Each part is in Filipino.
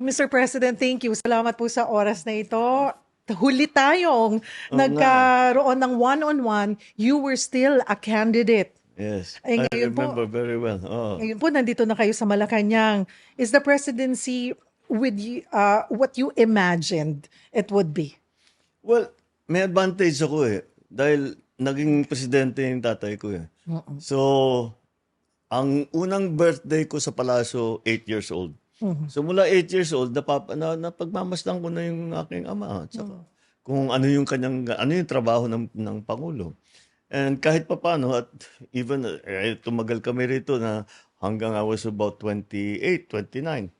Mr. President, thank you. Salamat po sa oras na ito. Huli tayong Oo nga. nagkaroon ng one-on-one. You were still a candidate. Yes, Ay, I ngayon po, remember very well. Oh. ngayon po, nandito na kayo sa Malacanang. Is the presidency with you, what you imagined it would be? Well, may advantage ako eh. Dahil naging presidente yung tatay ko eh. So, ang unang birthday ko sa palasyo, 8 years old. So mula 8 years old, napagmamasdan ko na yung aking ama. At saka, kung ano yung ano yung trabaho ng Pangulo. And kahit papaano, at even tumagal kami rito na hanggang I was about 28, 29.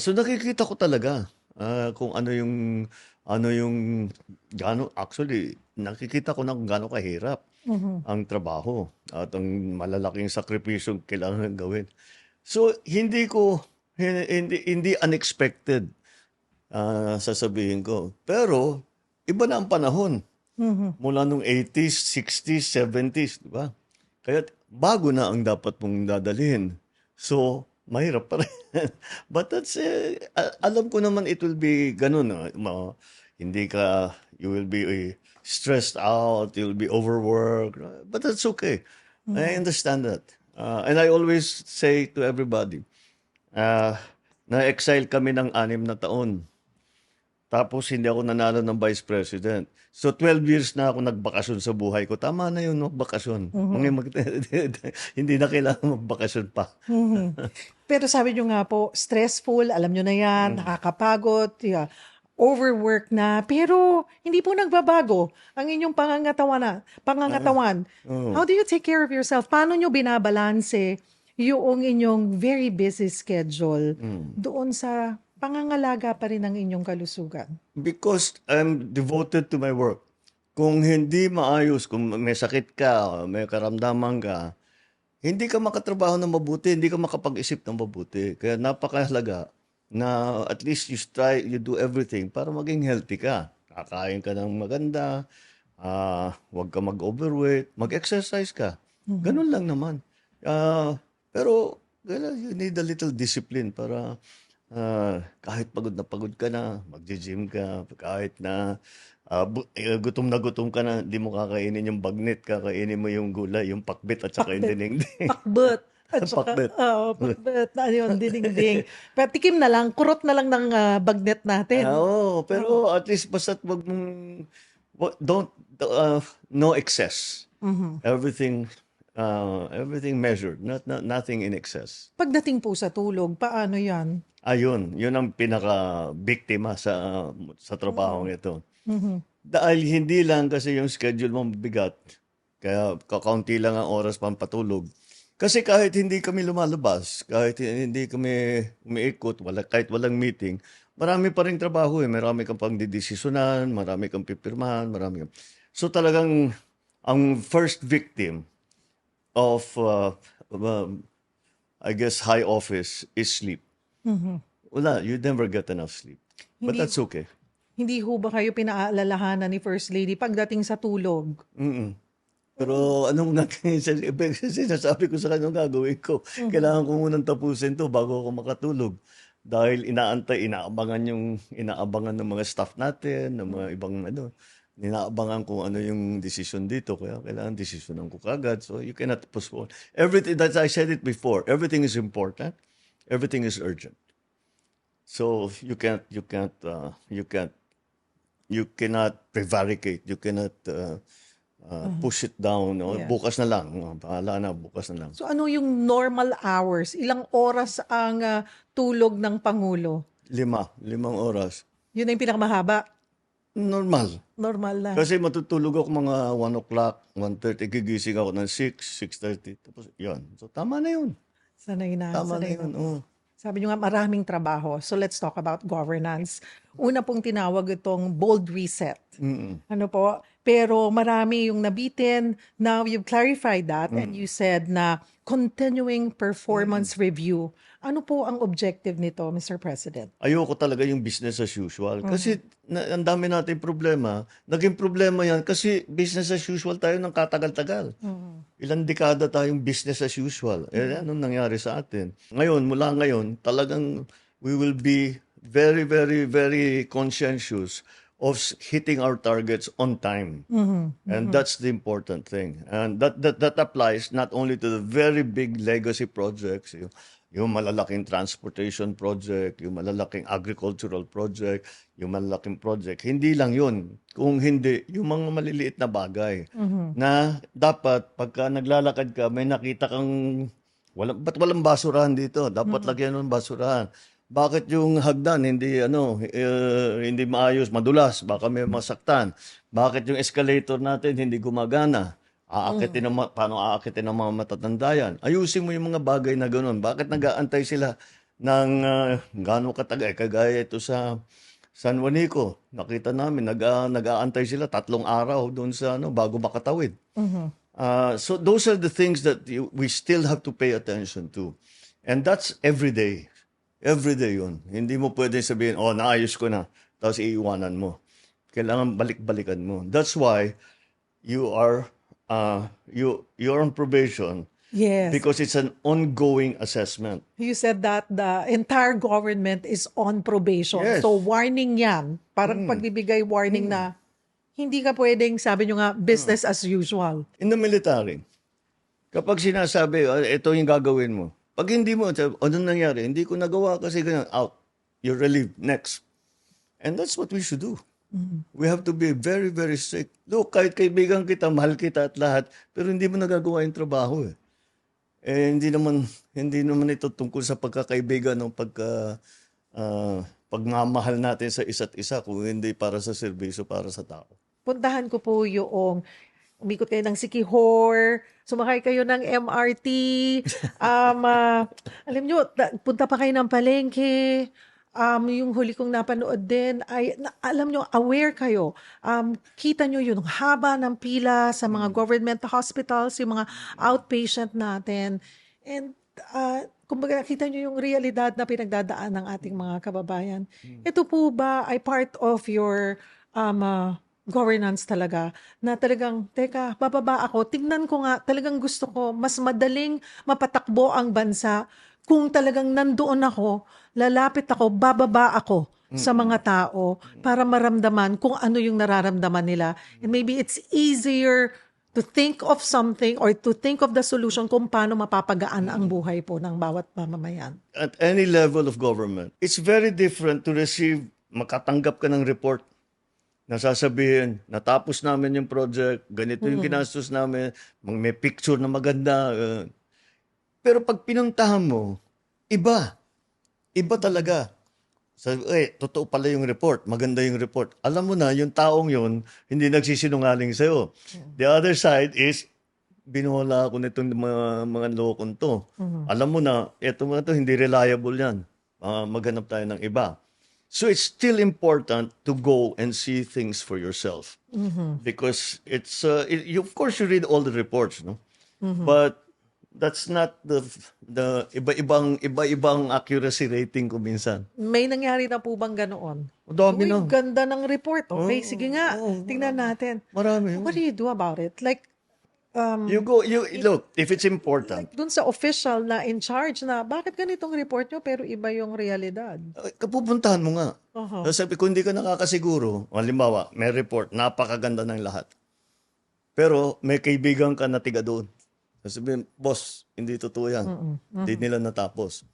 So nakikita ko talaga kung ano yung actually nakikita ko na kung gaano kahirap ang trabaho at ang malalaking sakripisyong kailangan gawin. So hindi unexpected sasabihin ko. Pero iba na ang panahon. Mula nung 80s, 60s, 70s, di ba? Kaya bago na ang dapat mong dadalhin. So, mahirap pa rin. But alam ko naman it will be ganun. You will be stressed out, you'll be overworked. But that's okay. I understand that. And I always say to everybody, na-exile kami ng 6 na taon. Tapos hindi ako nanalo ng Vice President. So 12 years na ako nagbakasyon sa buhay ko. Tama na yun, magbakasyon. Hindi na kailangan magbakasyon pa. Pero sabi nyo nga po, stressful, alam nyo na yan, nakakapagod, overwork na, pero hindi po nagbabago ang inyong pangangatawan. How do you take care of yourself? Paano nyo binabalanse yung inyong very busy schedule doon sa pangangalaga pa rin ng inyong kalusugan? Because I'm devoted to my work. Kung hindi maayos, kung may sakit ka, may karamdaman ka, hindi ka makatrabaho ng mabuti, hindi ka makapag-isip ng mabuti. Kaya napakahalaga na at least you do everything para maging healthy ka. Kakain ka ng maganda, huwag ka mag-overweight, mag-exercise ka. Ganun lang naman. Pero you need a little discipline para kahit pagod ka na, mag-gym ka, kahit na gutom ka na, hindi mo kakainin yung bagnet, kakainin mo yung gulay, yung pakbit at saka yung dinengdeng. Pakbet. At saka, Pakbet. pakbet. Ano yun, dinding-ding. Pero tikim na lang, kurot na lang ng bagnet natin. Pero at least basta't no excess. Everything measured, nothing in excess. Pagdating po sa tulog, paano yan? Ayun, yun ang pinaka-biktima sa trabahong ito. Dahil hindi lang kasi yung schedule mo mabigat, kaya kakaunti lang ang oras pampatulog. Kasi kahit hindi kami lumalabas, kahit hindi kami umiikot, kahit walang meeting, marami pa ring trabaho eh. Marami kang pang didesisyonan, marami kang pipirmahan, So talagang ang first victim of, I guess, high office is sleep. Wala, you never get enough sleep. But that's okay. Hindi ho ba kayo pinaalalahanan ni First Lady pagdating sa tulog? Pero anong sinasabi ko sa kanya gagawin ko? Kailangan ko munang tapusin to bago ako makatulog. Dahil inaabangan ng mga staff natin, ng mga ibang inaabangan kung ano yung decision dito. Kaya kailangan desisyonan ko kagad. So you cannot postpone. Everything, that I said it before, everything is important. Everything is urgent. So you cannot prevaricate. You cannot push it down. Yeah. Bukas na lang. Bahala na, bukas na lang. So ano yung normal hours? Ilang oras ang tulog ng Pangulo? 5 oras. Yun na yung pinakamahaba? Normal. Normal na. Kasi matutulog ako mga 1 o'clock, 1:30, gigising ako ng 6, 6:30. Tapos, yun. So, tama na yun. Sanay na. Tama na sanay yun. na. Sabi nyo nga, maraming trabaho. So let's talk about governance. Una pong tinawag itong bold reset. Ano po? Pero marami yung nabitin. Now you've clarified that and you said na continuing performance review. Ano po ang objective nito, Mr. President? Ayoko talaga yung business as usual. Kasi ang dami natin problema. Naging problema yan kasi business as usual tayo ng katagal-tagal. Ilang dekada tayong business as usual. Anong nangyari sa atin? Mula ngayon, talagang we will be very, very, very conscientious of hitting our targets on time. And that's the important thing. And that applies not only to the very big legacy projects, yung malalaking transportation project, yung malalaking agricultural project, yung malalaking project. Hindi lang yun. Kung hindi, yung mga maliliit na bagay na dapat pagka naglalakad ka, may nakita kang ba't walang basurahan dito? Dapat lagyan ng basurahan. Bakit yung hagdan hindi maayos, madulas, baka may masaktan? Bakit yung escalator natin hindi gumagana? Paano aakitin ng mga matatanda yan? Ayusin mo yung mga bagay na gano'n. Bakit nag-aantay sila ng gano'ng katagal? Kagaya ito sa San Juanico. Nakita namin, nag-aantay sila 3 araw doon sa bago makatawid. So those are the things that we still have to pay attention to. And that's every day. Every day yun. Hindi mo pwede sabihin, naayos ko na, tapos iiwanan mo. Kailangan balik-balikan mo. That's why you're on probation. Yes. Because it's an ongoing assessment. You said that the entire government is on probation. Yes. So warning yan. Parang pagbibigay warning na hindi ka pwedeng, sabi nyo nga, business as usual. In the military, kapag sinasabi, ito yung gagawin mo, pag hindi mo, anong nangyari? Hindi ko nagawa kasi ganyan, out. You're relieved. Next. And that's what we should do. We have to be very, very strict. Look, kahit kaibigan kita, mahal kita at lahat, pero hindi mo nagagawa yung trabaho eh. Hindi naman ito tungkol sa pagkakaibigan o pagmamahal natin sa isa't isa kung hindi para sa serbisyo, para sa tao. Puntahan ko po yung umikot kayo ng Siquijor, sumakay kayo ng MRT, alam nyo, punta pa kayo ng palengke, yung huli kong napanood din, alam nyo, aware kayo. Kita nyo yung haba ng pila sa mga government hospitals, yung mga outpatient natin. And kumbaga nakita nyo yung realidad na pinagdadaan ng ating mga kababayan. Ito po ba ay part of your governance talaga, na talagang, teka, bababa ako, tignan ko nga, talagang gusto ko, mas madaling mapatakbo ang bansa kung talagang nandoon ako, lalapit ako, bababa ako sa mga tao para maramdaman kung ano yung nararamdaman nila. And maybe it's easier to think of something or to think of the solution kung paano mapapagaan ang buhay po ng bawat mamamayan. At any level of government, it's very different to receive, makatanggap ka ng report na sasabihin, natapos namin yung project, ganito yung ginastos namin, may picture na maganda. Pero pag pinuntahan mo, iba. Iba talaga. Totoo pala yung report, maganda yung report. Alam mo na, yung taong yun, hindi nagsisinungaling sa'yo. The other side is, binuhala ako nitong mga lokon to. Alam mo na, eto hindi reliable yan. Maghanap tayo ng iba. So it's still important to go and see things for yourself. Because it's, of course you read all the reports, no? But that's not the iba-ibang accuracy rating ko minsan. May nangyari na po bang ganoon? Dami Uy, na. ganda ng report. Okay, sige nga. Tingnan natin. Marami. What do you do about it? Like, look, if it's important. dun sa official na in charge na, bakit ganitong report nyo pero iba yung realidad? Kapupuntahan mo nga. Uh-huh. Sabi, kung hindi ka nakakasiguro, halimbawa, may report, napakaganda ng lahat. Pero may kaibigan ka na tiga doon. Sabi, boss, hindi totoo yan. Hindi nila natapos.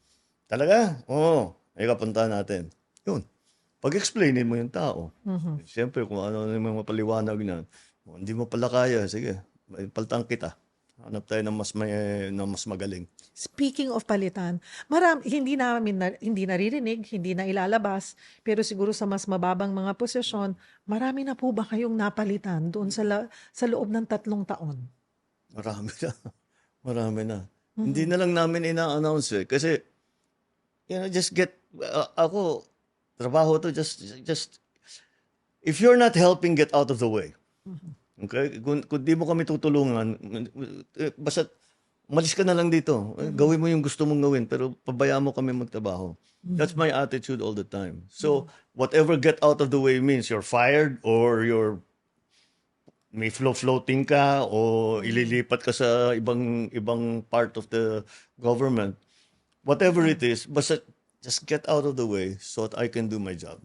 Talaga? Oo. Kapuntahan natin. Yun. Pag-explainin mo yung tao. Siyempre, kung ano yung mga paliwanag na, hindi mo pala kaya, sige, paltang kita. Hanap tayo ng mas magaling. Speaking of palitan, hindi naririnig, hindi na ilalabas, pero siguro sa mas mababang mga posisyon, marami na po ba kayong napalitan doon sa loob ng 3 taon? Marami na. Marami na. Hindi na lang namin ina-announce kasi, just get, ako, trabaho to, just, if you're not helping, get out of the way. Okay? Kung di mo kami tutulungan, basta, malis ka na lang dito. Gawin mo yung gusto mong gawin, pero pabayaan mo kami magtrabaho. That's my attitude all the time. So, whatever get out of the way means you're fired or may floating ka o ililipat ka sa ibang part of the government. Whatever it is, basta just get out of the way so that I can do my job.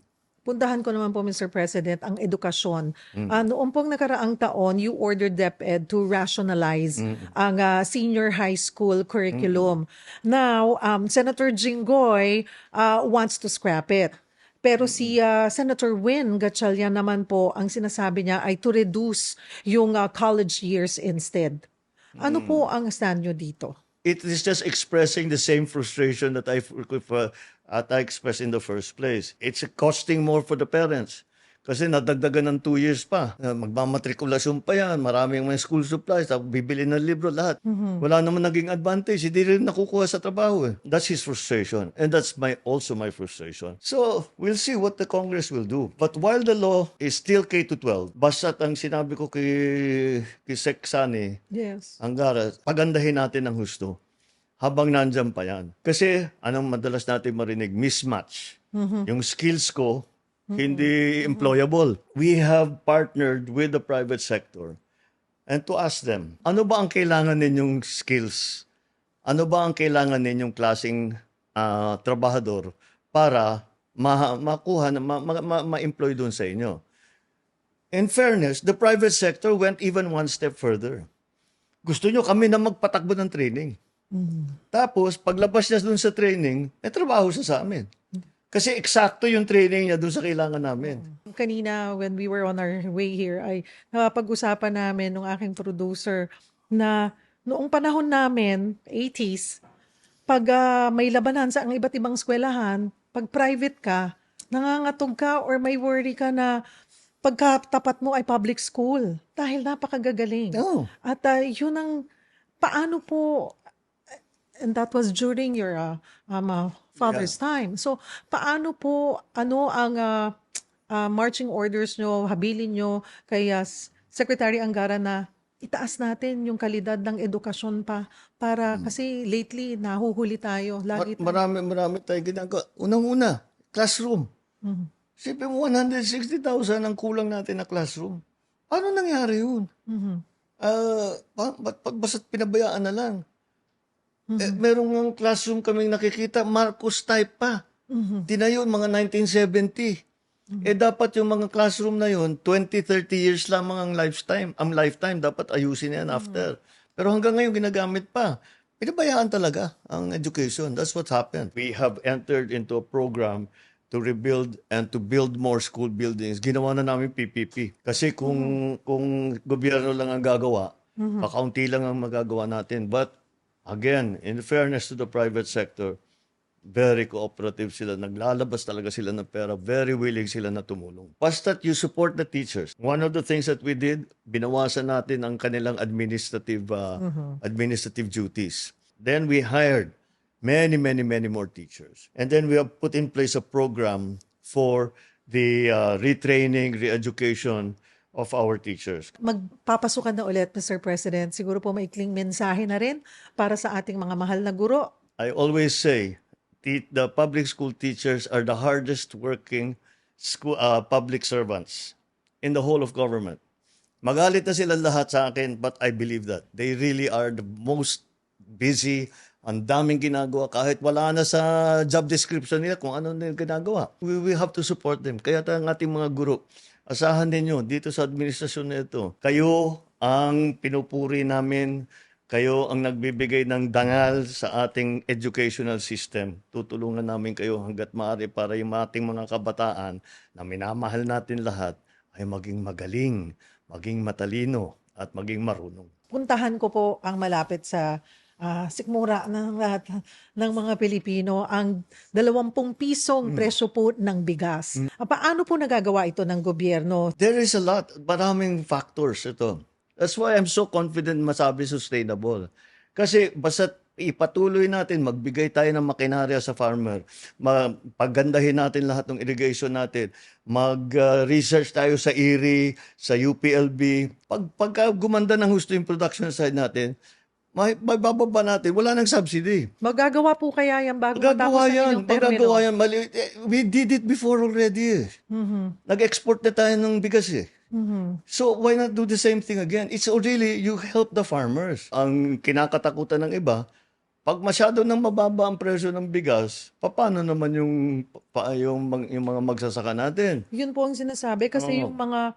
Puntahan ko naman po, Mr. President, ang edukasyon. Noong pong nakaraang taon, you ordered DepEd to rationalize ang senior high school curriculum. Now, Senator Jinggoy wants to scrap it. Pero si Senator Win Gatchalian naman po, ang sinasabi niya ay to reduce yung college years instead. Ano po ang stand nyo dito? It is just expressing the same frustration that I expressed in the first place. It's costing more for the parents. Kasi nadagdagan ng 2 years pa. Magmamatrikulasyon pa yan. Maraming mga school supplies. Bibili ng libro, lahat. Wala naman naging advantage. Hindi rin nakukuha sa trabaho. That's his frustration. And that's also my frustration. So, we'll see what the Congress will do. But while the law is still K-12, basta't ang sinabi ko kay Sec. Sani, Yes. Angara, pagandahin natin ng husto habang nandyan pa yan. Kasi, anong madalas natin marinig? Mismatch. Yung skills ko, hindi employable. We have partnered with the private sector and to ask them, ano ba ang kailangan ninyong skills? Ano ba ang kailangan ninyong klaseng trabahador para makuha, ma-employ doon sa inyo? In fairness, the private sector went even one step further. Gusto nyo kami na magpatakbo ng training. Tapos, paglabas niya doon sa training, may trabaho siya sa amin. Kasi eksakto yung training niya doon sa kailangan namin. Kanina, when we were on our way here, ay napag-usapan namin ng aking producer na noong panahon namin, 80s, pag may labanan sa ang iba't ibang eskwelahan, pag private ka, nangangatog ka or may worry ka na pagkatapat mo ay public school dahil napakagagaling. Oh. At yun ang paano po, and that was during your father's time. So, paano po, ano ang marching orders nyo, habilin nyo kay Secretary Angara na itaas natin yung kalidad ng edukasyon pa para kasi lately nahuhuli tayo. Lagi tayo. Marami tayo ginagawa. Unang-una, classroom. Sipin mo, 160,000 ang kulang natin na classroom. Paano nangyari yun? Basta't pinabayaan na lang. Merong ng classroom kaming nakikita, Marcos type pa. Tinayo, mga 1970. Dapat yung mga classroom na yun, 20, 30 years lamang ang lifetime. Ang lifetime, dapat ayusin yan after. Pero hanggang ngayon, ginagamit pa. Pinabayaan talaga ang education. That's what happened. We have entered into a program to rebuild and to build more school buildings. Ginawa na namin PPP. Kasi kung gobyerno lang ang gagawa, kakaunti lang ang magagawa natin. But again, in fairness to the private sector, very cooperative sila. Naglalabas talaga sila ng pera. Very willing sila na tumulong. Basta't you support the teachers. One of the things that we did, binawasan natin ang kanilang administrative duties. Then we hired many more teachers. And then we have put in place a program for the retraining, re-education of our teachers. Magpapasukan na ulit, Mr. President. Siguro po maikling mensahe na rin para sa ating mga mahal na guro. I always say, the public school teachers are the hardest working public servants in the whole of government. Magalit na sila lahat sa akin, but I believe that. They really are the most busy. Ang daming ginagawa. Kahit wala na sa job description nila kung ano nila ginagawa. We have to support them. Kaya ang ating mga guro, asahan ninyo dito sa administrasyon na ito. Kayo ang pinupuri namin. Kayo ang nagbibigay ng dangal sa ating educational system. Tutulungan namin kayo hanggat maaari para yung ating mga kabataan na minamahal natin lahat ay maging magaling, maging matalino, at maging marunong. Puntahan ko po ang malapit sa sikmura ng lahat ng mga Pilipino ang 20 pisong presyo po ng bigas. Paano po nagagawa ito ng gobyerno? There is a lot. Maraming factors ito. That's why I'm so confident masabi sustainable. Kasi basta ipatuloy natin, magbigay tayo ng makinarya sa farmer, paggandahin natin lahat ng irrigation natin, mag-research tayo sa IRI, sa UPLB. Pagka gumanda ng husto yung production side natin, may bababa natin. Wala nang subsidy. Magagawa po kaya yan bago matapos ang inyong termino? Magagawa yan. We did it before already. Nag-export na tayo ng bigas eh. So why not do the same thing again? It's really, you help the farmers. Ang kinakatakutan ng iba, Pag masyado nang mababa ang presyo ng bigas, paano naman yung mga magsasaka natin? Yun po ang sinasabi kasi yung Oo. mga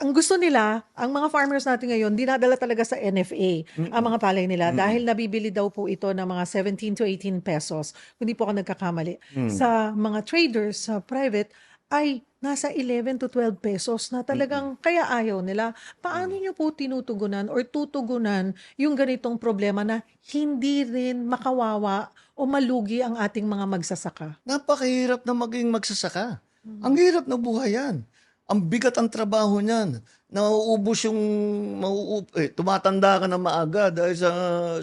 ang gusto nila, ang mga farmers natin ngayon, dinadala talaga sa NFA ang mga palay nila dahil nabibili daw po ito ng mga 17 to 18 pesos. Kung di po ako nagkakamali. Sa mga traders, sa private, ay nasa 11 to 12 pesos na talagang kaya ayaw nila. Paano nyo po tinutugunan or tutugunan yung ganitong problema na hindi rin makawawa o malugi ang ating mga magsasaka? Napakahirap na maging magsasaka. Ang hirap na buhay yan. Ang bigat ang trabaho niyan. Nauubos tumatanda ka na maaga dahil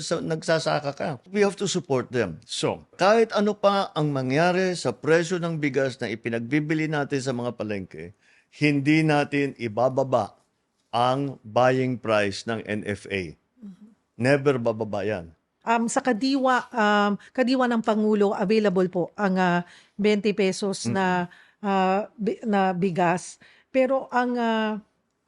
sa nagsasaka ka. We have to support them. So, kahit ano pa ang mangyari sa presyo ng bigas na ipinagbibili natin sa mga palengke, hindi natin ibababa ang buying price ng NFA. Never bababa yan. Sa kadiwa ng Pangulo, available po ang 20 pesos na bigas. Pero ang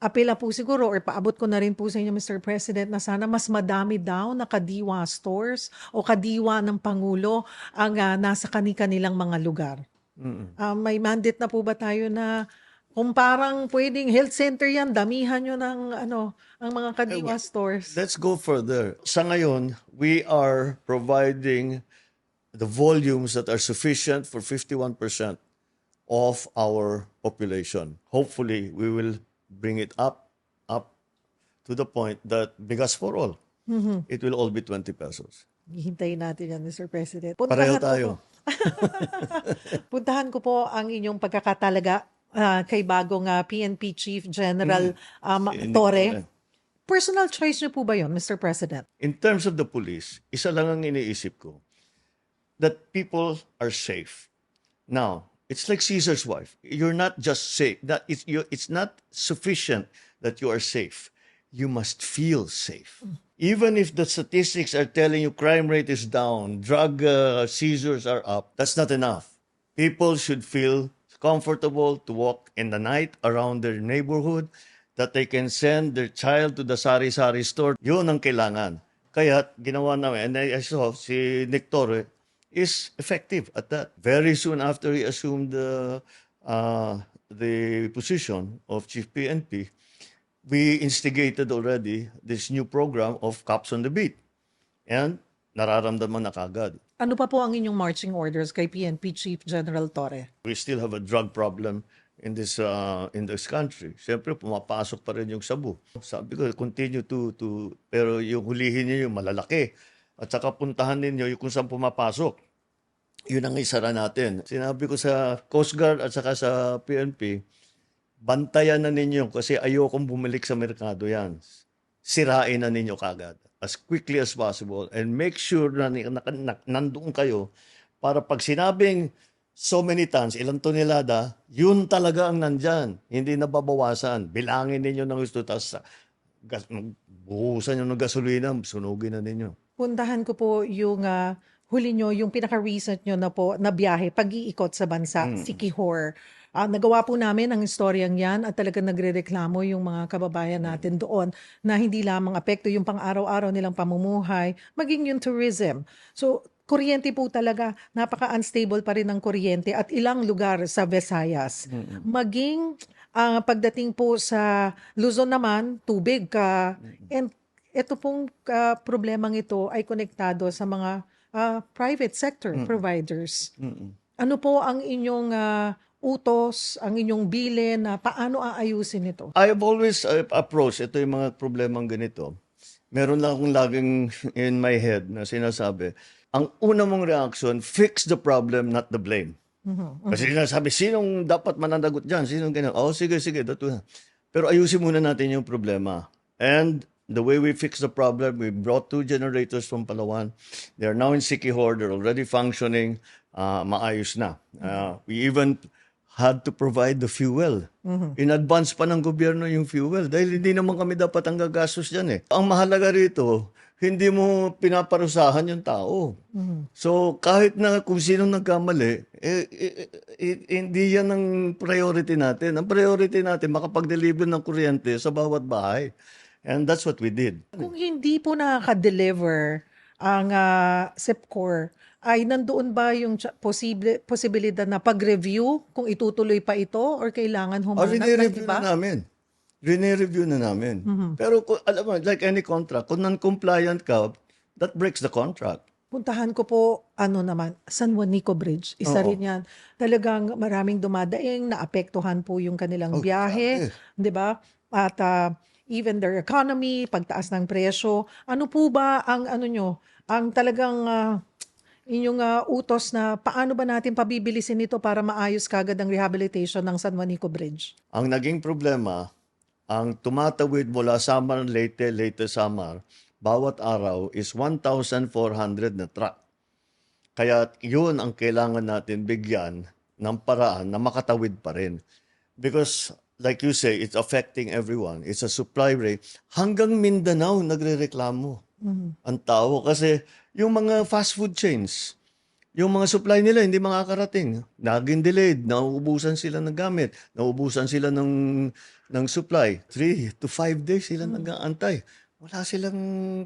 apela po siguro or paabot ko na rin po sa inyo, Mr. President, na sana mas madami daw na kadiwa stores o kadiwa ng Pangulo ang nasa kanilang mga lugar. May mandate na po ba tayo na kung parang pwedeng health center yan, damihan nyo ng ang mga kadiwa stores? Let's go further. Sa ngayon, we are providing the volumes that are sufficient for 51% of our population. Hopefully, we will bring it up to the point that bigas for all. It will all be 20 pesos. Hihintayin natin yan, Mr. President. Pareho tayo. Puntahan ko po ang inyong pagkakatalaga kay bagong PNP Chief General Si Torre. Personal choice niyo po ba yun, Mr. President? In terms of the police, isa lang ang iniisip ko, that people are safe. Now, it's like Caesar's wife. You're not just safe. It's not sufficient that you are safe. You must feel safe. Even if the statistics are telling you crime rate is down, drug seizures are up, that's not enough. People should feel comfortable to walk in the night around their neighborhood, that they can send their child to the sari-sari store. Yun ang kailangan. Kaya ginawa namin, and I saw si Nick Torre is effective at that. Very soon after he assumed the position of Chief PNP, we instigated already this new program of Cops on the Beat. And nararamdaman na kagad. Ano pa po ang inyong marching orders kay PNP Chief General Torre? We still have a drug problem in this country. Siyempre, pumapasok pa rin yung sabu. Sabi ko, continue pero yung hulihin niyo yung malalaki. At saka puntahan ninyo yung kung saan pumapasok. Yun ang isara natin. Sinabi ko sa Coast Guard at saka sa PNP, bantayan na ninyo kasi ayokong bumalik sa merkado yan. Sirain na ninyo kagad as quickly as possible and make sure na nandoon kayo para pag sinabing so many tons, ilang tonelada, yun talaga ang nandyan. Hindi nababawasan. Bilangin ninyo ng gusto, tapos buhusan nyo ng gasolina, sunugin na ninyo. Puntahan ko po yung huli nyo, yung pinaka-recent nyo na po na biyahe, pag-iikot sa bansa, Siquijor. Nagawa po namin ang istoryang yan at talagang nagre-reklamo yung mga kababayan natin doon na hindi lamang apekto yung pang-araw-araw nilang pamumuhay, maging yung tourism. So, kuryente po talaga, napaka-unstable pa rin ng kuryente at ilang lugar sa Visayas. Maging pagdating po sa Luzon naman, tubig ka. And ito pong problemang ito ay konektado sa mga private sector providers. Ano po ang inyong utos, ang inyong bilin, paano aayusin ito? I have always approached ito yung mga problemang ganito. Meron lang akong laging in my head na sinasabi, ang una mong reaction, fix the problem, not the blame. Kasi sinasabi, sinong dapat mananagot dyan? Sinong ganyan? Oh, sige, dito na. Pero ayusin muna natin yung problema. And the way we fix the problem, we brought 2 generators from Palawan. They are now in Siquijor. They're already functioning. Maayos na. We even had to provide the fuel. In advance pa ng gobyerno yung fuel dahil hindi naman kami dapat ang gagastos dyan eh. Ang mahalaga rito, hindi mo pinaparusahan yung tao. So kahit na kung sino nagkamali, hindi yan ang priority natin. Ang priority natin, makapag-deliver ng kuryente sa bawat bahay. And that's what we did. Kung hindi po nakaka-deliver ang SIPCOR, ay nandoon ba yung posibilidad na pag-review kung itutuloy pa ito or kailangan humanap ng Rine-review na iba? namin. Rine-review na namin. Pero alam mo, like any contract, kung non-compliant ka, that breaks the contract. Puntahan ko po, San Juanico Bridge. Isa Oo. rin yan. Talagang maraming dumadaing, naapektuhan po yung kanilang Oh, biyahe, grabe. di ba? At even their economy, pagtaas ng presyo. Ano po ba ang ang talagang inyong utos na paano ba natin pabibilisin ito para maayos kagad ang rehabilitation ng San Juanico Bridge? Ang naging problema, ang tumatawid mula Samar, Leyte Samar, bawat araw is 1,400 na truck. Kaya yun ang kailangan natin bigyan ng paraan na makatawid pa rin. Because like you say, it's affecting everyone. It's a supply rate. Hanggang Mindanao nagrereklamo ang tao kasi yung mga fast food chains, yung mga supply nila hindi makakarating. Naging delayed, nauubusan sila ng gamit, nauubusan sila ng supply. 3 to 5 days sila nag-aantay. Wala silang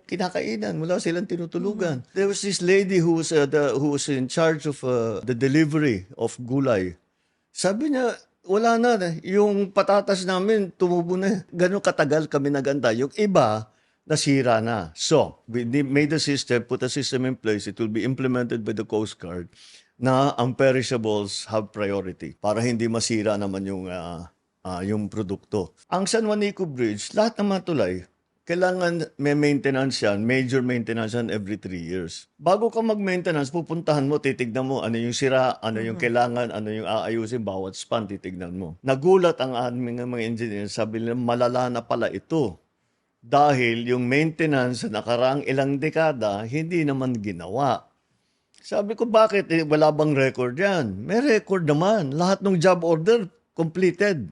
kinakainan, wala silang tinutulugan. There was this lady who was in charge of the delivery of gulay. Sabi niya, wala na. Yung patatas namin, tumubo na. Ganun katagal kami nagantay. Yung iba, nasira na. So, we made a system, put a system in place. It will be implemented by the Coast Guard na ang perishables have priority para hindi masira naman yung produkto. Ang San Juanico Bridge, lahat ng mga tulay, kailangan may maintenance yan, major maintenance yan every 3 years. Bago ka mag-maintenance, pupuntahan mo, titignan mo ano yung sira, ano yung kailangan, ano yung aayusin, bawat span, titignan mo. Nagulat ang aming mga engineer, sabi nila, malala na pala ito. Dahil yung maintenance sa nakaraang ilang dekada, hindi naman ginawa. Sabi ko, bakit? Wala bang record yan? May record naman. Lahat ng job order, completed.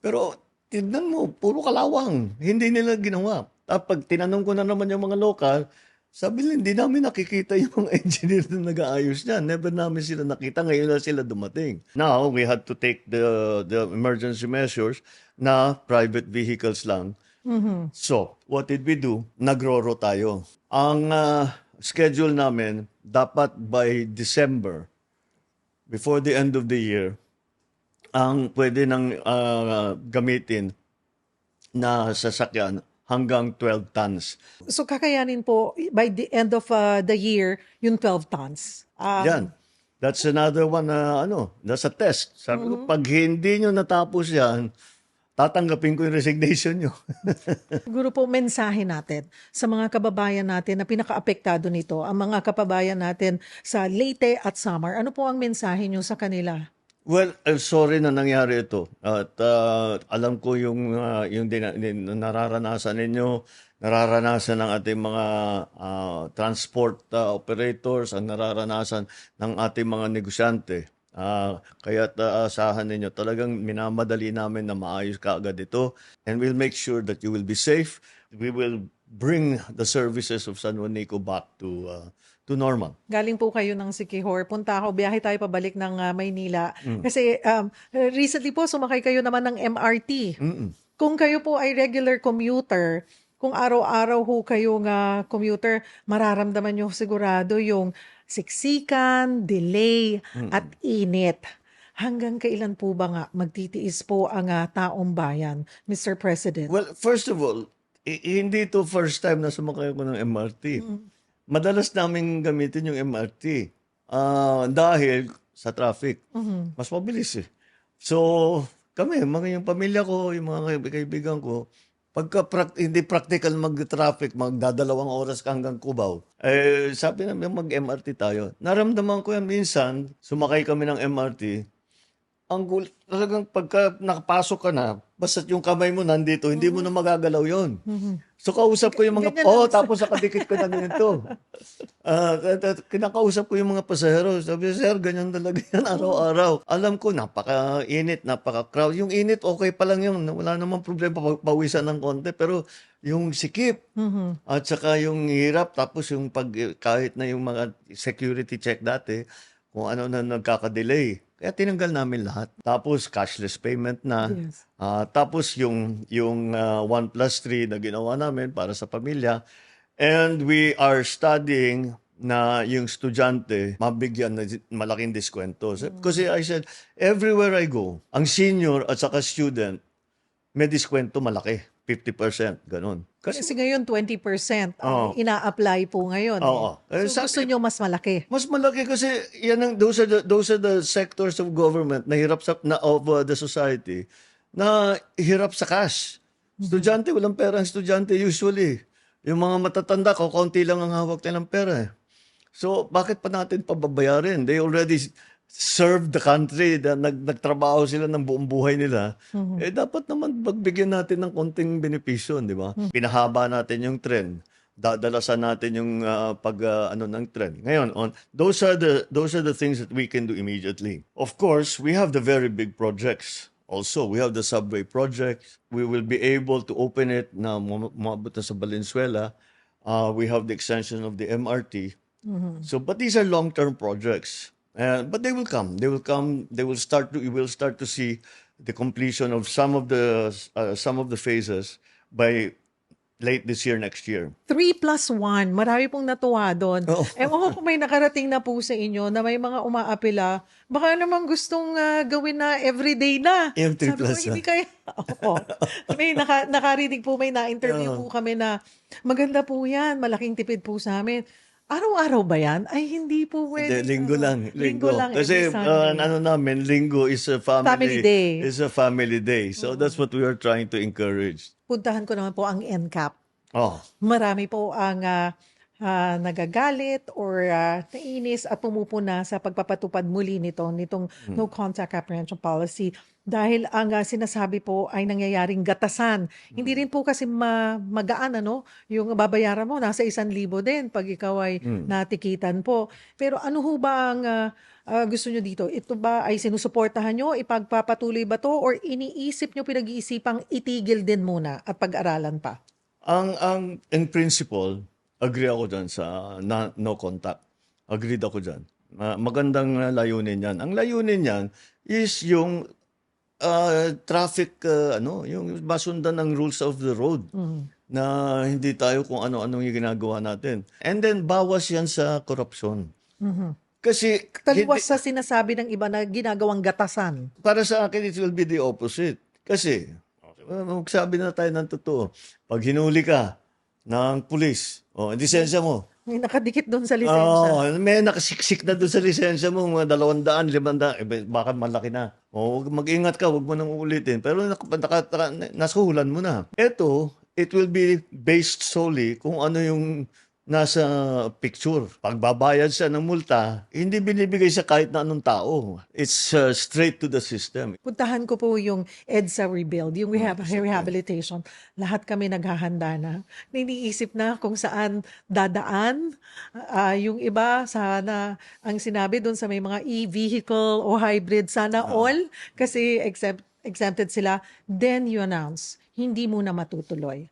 Pero, tignan mo, puro kalawang. Hindi nila ginawa. Tapos, pag tinanong ko na naman yung mga lokal, sabi nila, hindi namin nakikita yung mga engineer na nag-aayos niyan. Never namin sila nakita. Ngayon na sila dumating. Now, we had to take the emergency measures na private vehicles lang. So, what did we do? Nagroro tayo. Ang schedule namin, dapat by December, before the end of the year, ang pwede nang gamitin na sasakyan hanggang 12 tons. So kakayanin po by the end of the year yung 12 tons. Yan. That's another one na that's a test. Sabi ko, pag hindi nyo natapos yan, tatanggapin ko yung resignation nyo. Siguro po mensahe natin sa mga kababayan natin na pinakaapektado nito, ang mga kababayan natin sa Leyte at Samar. Ano po ang mensahe nyo sa kanila? Well, sorry na nangyari ito. At alam ko yung nararanasan ninyo, nararanasan ng ating mga transport operators, ang nararanasan ng ating mga negosyante. Kaya asahan ninyo, talagang minamadali namin na maayos kaagad ito. And we'll make sure that you will be safe. We will bring the services of San Juanico back to normal. Galing po kayo ng Siquijor, punta ako, biyahe tayo pabalik ng Maynila. Kasi recently po, sumakay kayo naman ng MRT. Kung kayo po ay regular commuter, kung araw-araw ho kayong commuter, mararamdaman nyo sigurado yung siksikan, delay, at init. Hanggang kailan po ba nga magtitiis po ang taong bayan, Mr. President? Well, first of all, hindi ito first time na sumakay ko ng MRT. Madalas namin gamitin yung MRT dahil sa traffic. Mas mabilis eh. So, kami, yung pamilya ko, yung mga kaibigan ko, pagka hindi practical mag-traffic, magdadalawang oras ka hanggang Cubao, sabi namin mag-MRT tayo. Naramdaman ko yan minsan, sumakay kami ng MRT, talagang pagka nakapasok ka na, basta yung kamay mo nandito, hindi mo na magagalaw yon. So kausap ko yung mga, tapos nakadikit ko na ganito. Kinakausap ko yung mga pasahero. Sabi, sir, ganyan talaga yan araw-araw. Alam ko, napaka-init, napaka-crowd. Yung init, okay pa lang yun. Wala namang problema, pawisan ng konti. Pero yung sikip, at saka yung hirap, tapos yung kahit na yung mga security check dati, kung ano na nagkakadelay. Kaya tinanggal namin lahat. Tapos cashless payment na. Yes. Tapos yung 1+3 na ginawa namin para sa pamilya, And we are studying na yung estudyante mabigyan ng malaking diskwento. Kasi I said, everywhere I go, ang senior at saka student, may diskwento malaki. 50%, ganun. Kasi Kasi, ngayon 20% ang Oo. ina-apply po ngayon eh. Oo. So gusto nyo mas malaki. mas malaki kasi yan ang, those are the sectors of government na hirap of the society na hirap sa cash. Estudyante, walang pera ang estudyante usually. Yung mga matatanda ko, kaunti lang ang hawak nilang pera. So, bakit pa natin pababayarin? They already served the country, nagtrabaho sila ng buong buhay nila. Eh, dapat naman pagbigyan natin ng konting benepisyo, di ba? Pinahaba natin yung trend. Dadalasan natin yung ng trend. Ngayon, those are the things that we can do immediately. Of course, we have the very big projects. Also, we have the subway project. We will be able to open it na umabot na sa Valenzuela. We have the extension of the MRT. So, but these are long-term projects. But they will come. They will come. They will start to. You will start to see the completion of some of the phases by late this year, next year. 3+1, marami pong natuwa doon. Oo. Ewan ko kung may nakarating na po sa inyo na may mga umaapila, baka naman gustong gawin na everyday na. Yung 3+1. Sabi ko, hindi kaya. Oo. May nakarinig po, may na-interview po kami na maganda po yan, malaking tipid po sa amin. Araw-araw ba yan? Ay, hindi po pwede. Hindi, linggo lang. Linggo lang. Kasi every Sunday. namin, linggo is a Family day. Is a family day. So that's what we are trying to encourage. Puntahan ko naman po ang NCAP. Oh. Marami po ang nagagalit or nainis at pumupuna sa pagpapatupad muli nitong no contact apprehension policy dahil ang sinasabi po ay nangyayaring gatasan. Hindi rin po kasi magaan yung babayaran mo nasa 1,000 din pag ikaw ay natikitan po. Pero ano ho ba ang gusto nyo dito? Ito ba ay sinusuportahan nyo? Ipagpapatuloy ba to? Or iniisip nyo, pinag-iisipang itigil din muna at pag-aralan pa? In principle, agree ako dyan sa no contact. Agreed ako dyan. Magandang layunin yan. Ang layunin yan is yung traffic, yung masundan ng rules of the road. Na hindi tayo kung ano-anong yung ginagawa natin. And then, bawas yan sa korupsyon. Kasi, Taliwas sa sinasabi ng iba na ginagawang gatasan. para sa akin, it will be the opposite. Kasi, magsabi na tayo ng totoo. Pag hinuli ka ng pulis, lisensya mo. May nakadikit doon sa lisensya. May nakasiksik na doon sa lisensya mo, mga 200, 500, baka malaki na. Mag-ingat ka, huwag mo nang uulitin. Pero nasuhulan mo na. Ito, it will be based solely kung ano yung nasa picture. Pag babayad siya ng multa, hindi binibigay sa kahit na anong tao. It's straight to the system. Puntahan ko po yung EDSA Rebuild, yung rehabilitation. Lahat kami naghahanda na. Niniisip na kung saan dadaan. Yung iba, sana, ang sinabi doon sa may mga e-vehicle o hybrid, sana all, kasi exempted sila. Then you announce, hindi muna matutuloy.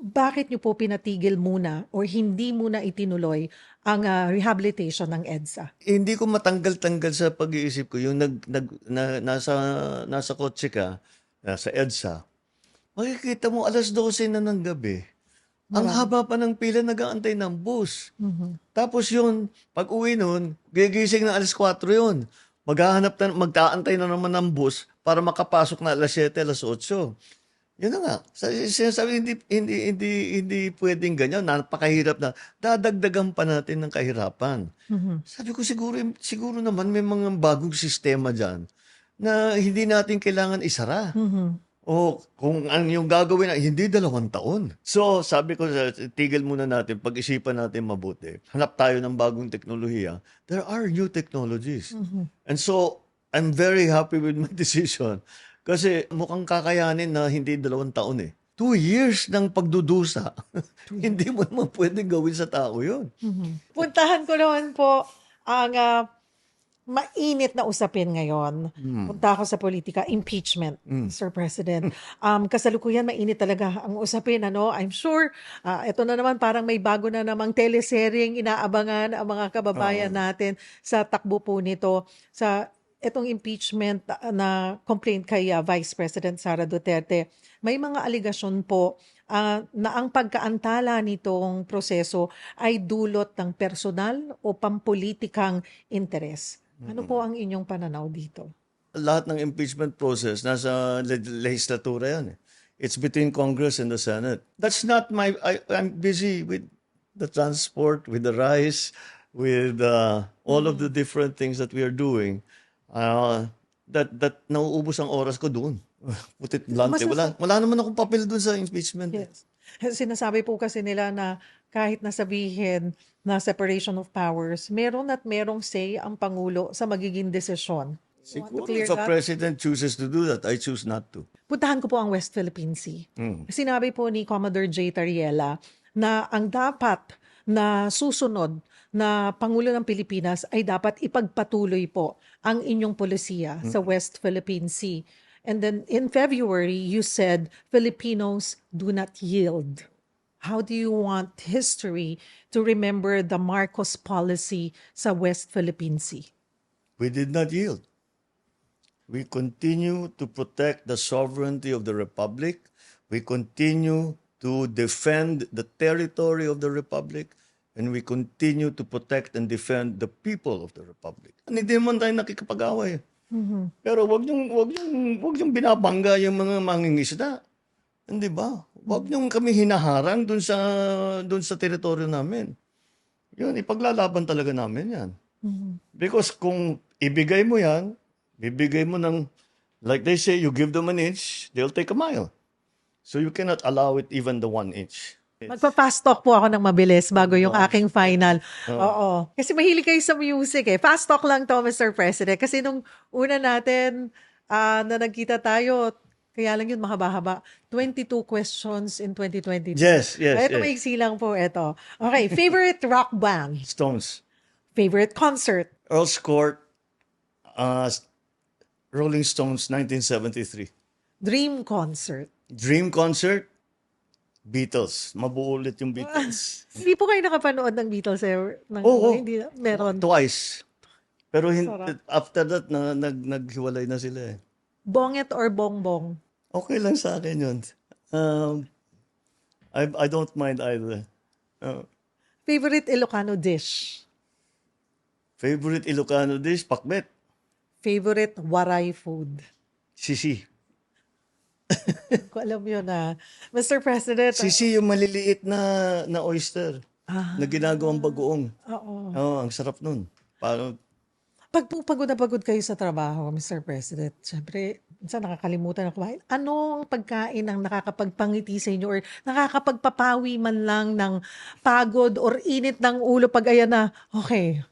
Bakit nyo po pinatigil muna o hindi muna itinuloy ang rehabilitation ng EDSA? Hindi ko matanggal-tanggal sa pag-iisip ko yung nasa kotse ka, nasa EDSA. Makikita mo 12:00 na ng gabi. Ang haba pa ng pila, nag-aantay ng bus. Tapos yun, pag-uwi nun, gigising na 4:00 yun. Magtaantay na naman ng bus para makapasok na 7:00, 8:00. Yun na nga. Sinasabi, hindi pwedeng ganyan. Napakahirap na. Dadagdagan pa natin ng kahirapan. Sabi ko, siguro naman may mga bagong sistema dyan na hindi natin kailangan isara. O kung ano yung gagawin na, hindi 2 taon. So, sabi ko, tigil muna natin, pag-isipan natin mabuti. Hanap tayo ng bagong teknolohiya. There are new technologies. And so, I'm very happy with my decision. Kasi mukhang kakayanin na hindi 2 taon eh. 2 years ng pagdudusa. Hindi mo naman pwedeng gawin sa tao yun. Puntahan ko naman po ang mainit na usapin ngayon. Punta ako sa politika, impeachment, Sir President. Kasalukuyan, mainit talaga ang usapin. I'm sure, ito na naman parang may bago na namang teleseryeng inaabangan ang mga kababayan natin sa takbo po nito. itong impeachment na complaint kay Vice President Sara Duterte, may mga aligasyon po na ang pagkaantala nitong proseso ay dulot ng personal o pampolitikang interes. Ano po ang inyong pananaw dito? Lahat ng impeachment process, nasa legislatura yan. It's between Congress and the Senate. That's not I'm busy with the transport, with the rice, with all of the different things that we are doing. That nauubos ang oras ko doon. Put it bluntly. Wala naman akong papel doon sa impeachment. Yes. Sinasabi po kasi nila na kahit nasabihin na separation of powers, meron at merong say ang Pangulo sa magiging desisyon. Siguro if a president chooses to do that, I choose not to. Puntahan ko po ang West Philippine Sea. Sinabi po ni Commodore J. Tariela na ang dapat na susunod na Pangulo ng Pilipinas ay dapat ipagpatuloy po ang inyong polisiya sa West Philippine Sea. And then in February, you said Filipinos do not yield. How do you want history to remember the Marcos policy sa West Philippine Sea? We did not yield. We continue to protect the sovereignty of the Republic. We continue to defend the territory of the Republic. And we continue to protect and defend the people of the Republic. Hindi naman tayo nakikipag-away. Pero wag niyong binabangga yung mga mangingisda. Hindi ba? Wag niyong kami hinaharang dun sa teritoryo namin. Yun, ipaglalaban talaga namin yan. Because kung ibigay mo yan, bibigay mo ng, like they say, you give them an inch, they'll take a mile. So you cannot allow it even the 1 inch. Magpa-fast talk po ako ng mabilis bago yung aking final. Oo. Kasi mahilig kayo sa music eh. Fast talk lang to, Mr. President. Kasi nung una natin na nagkita tayo, kaya lang yun mahaba-haba. 22 questions in 2022. Yes. Ito maiksi lang po ito. Okay, favorite rock band? Stones. Favorite concert? Earl's Court, Rolling Stones, 1973. Dream concert? Dream concert, Beatles. Mabuo ulit yung Beatles. Hindi po kayo nakapanood ng Beatles eh? Hindi, meron. Twice. Pero Sarap. after that, naghiwalay na sila eh. Bonget or bongbong? Okay lang sa akin yun. I don't mind either. Favorite Ilocano dish? Favorite Ilocano dish, pakbet. Favorite Waray food? Sisi. Ko alam yun na. Mr. President. Sisi yung maliliit na oyster na ginagawang bagoong. Oo. Ang sarap nun. Parang, Pag pagod na pagod kayo sa trabaho, Mr. President, syempre, minsan nakakalimutan na kumain. Ano ang pagkain ang nakakapagpangiti sa inyo or nakakapagpapawi man lang ng pagod or init ng ulo pag ayan na, okay,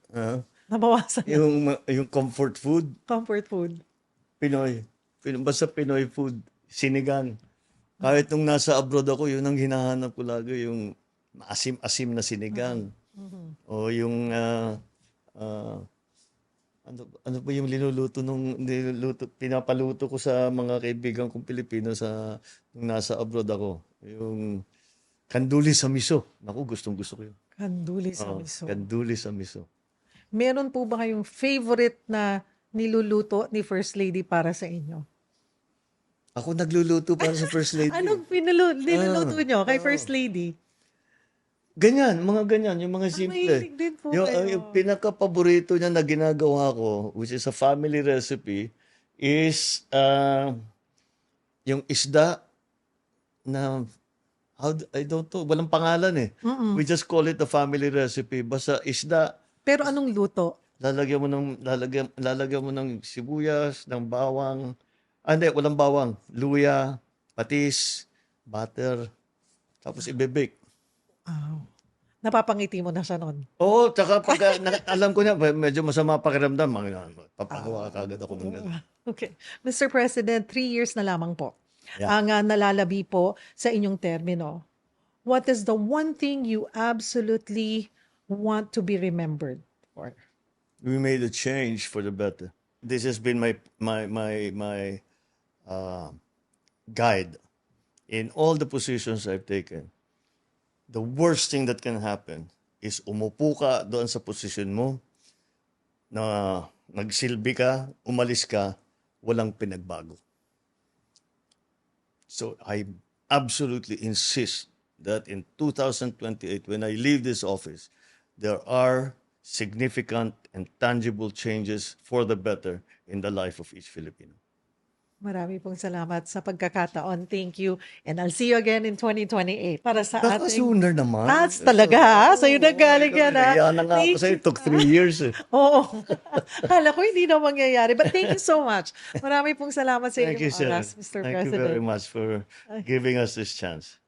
nabawasan na. yung comfort food, Comfort food. Pinoy. Basta Pinoy food, sinigang. Kahit nung nasa abroad ako, yun ang hinahanap ko lagi, yung asim-asim na sinigang. O yung, ano ba yung pinapaluto ko sa mga kaibigan kong Pilipino nung nasa abroad ako. Yung kanduli sa miso. Naku, gustong-gusto ko yun. Kanduli sa miso. Kanduli sa miso. Meron po ba kayong favorite na niluluto ni First Lady para sa inyo? Ako nagluluto para sa First Lady. Anong niluluto nyo kay First Lady? Mga ganyan, yung mga simple. Mahilig din po kayo. Yung pinaka-paborito niya na ginagawa ko, which is a family recipe, is yung isda na, I don't know, walang pangalan eh. We just call it the family recipe. Basta isda. Pero anong luto? Lalagyan mo ng sibuyas, ng bawang. Hindi, walang bawang. Luya, patis, butter. Tapos i-bake. Napapangiti mo na siya nun. Oo, tsaka pag alam ko na, medyo masama pakiramdam, papagawa kagad ako ng gano'n. Okay. Mr. President, 3 years na lamang po Yeah. ang nalalabi po sa inyong termino. What is the one thing you absolutely want to be remembered for? We made a change for the better. This has been my guide in all the positions I've taken. The worst thing that can happen is umupo ka doon sa position mo, na nagsilbi ka, umalis ka, walang pinagbago. So I absolutely insist that in 2028, when I leave this office, there are significant and tangible changes for the better in the life of each Filipino. Marami pong salamat sa pagkakataon. Thank you. And I'll see you again in 2028 para sa Baka ating... sooner naman. Talaga ha? Sa'yo na galing yan ha? Kaya na nga ako Thank sa'yo. you. It took 3 years eh. Oo. Kala ko hindi na mangyayari. But thank you so much. Marami pong salamat sa Thank you, inyong sir. oras, Mr. Thank you President. very much for giving us this chance.